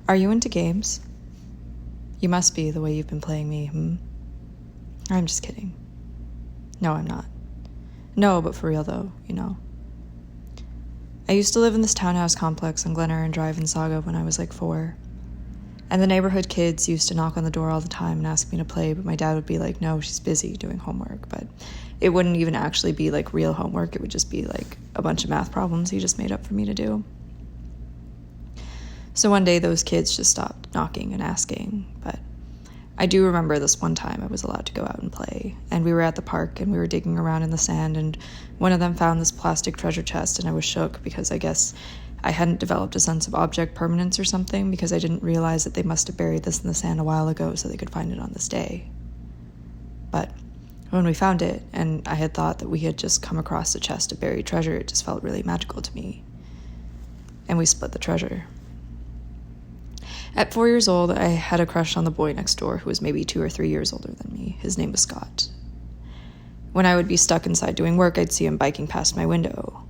Are you into games? You must be, the way you've been playing me, I'm just kidding. No, I'm not. No, but for real though, I used to live in this townhouse complex on Glen Erin Drive in Saga when I was like 4. And the neighborhood kids used to knock on the door all the time and ask me to play, but my dad would be like, no, she's busy doing homework. But it wouldn't even actually be like real homework. It would just be like a bunch of math problems he just made up for me to do. So one day those kids just stopped knocking and asking, but I do remember this one time I was allowed to go out and play, and we were at the park and we were digging around in the sand, and one of them found this plastic treasure chest, and I was shook because I guess I hadn't developed a sense of object permanence or something, because I didn't realize that they must have buried this in the sand a while ago so they could find it on this day. But when we found it, and I had thought that we had just come across a chest of buried treasure, it just felt really magical to me. And we split the treasure. At 4 years old, I had a crush on the boy next door who was maybe 2 or 3 years older than me. His name was Scott. When I would be stuck inside doing work, I'd see him biking past my window.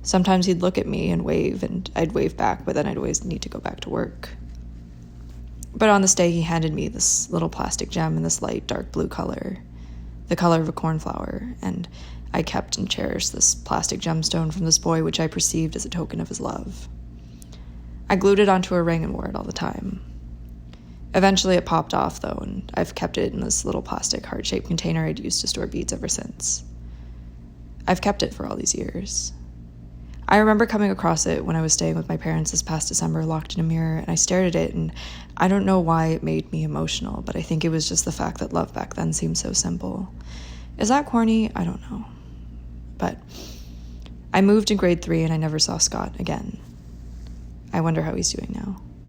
Sometimes he'd look at me and wave, and I'd wave back, but then I'd always need to go back to work. But on this day, he handed me this little plastic gem in this light dark blue color, the color of a cornflower, and I kept and cherished this plastic gemstone from this boy, which I perceived as a token of his love. I glued it onto a ring and wore it all the time. Eventually it popped off, though, and I've kept it in this little plastic heart-shaped container I'd used to store beads ever since. I've kept it for all these years. I remember coming across it when I was staying with my parents this past December, locked in a mirror, and I stared at it, and I don't know why it made me emotional, but I think it was just the fact that love back then seemed so simple. Is that corny? I don't know. But I moved in grade 3 and I never saw Scott again. I wonder how he's doing now.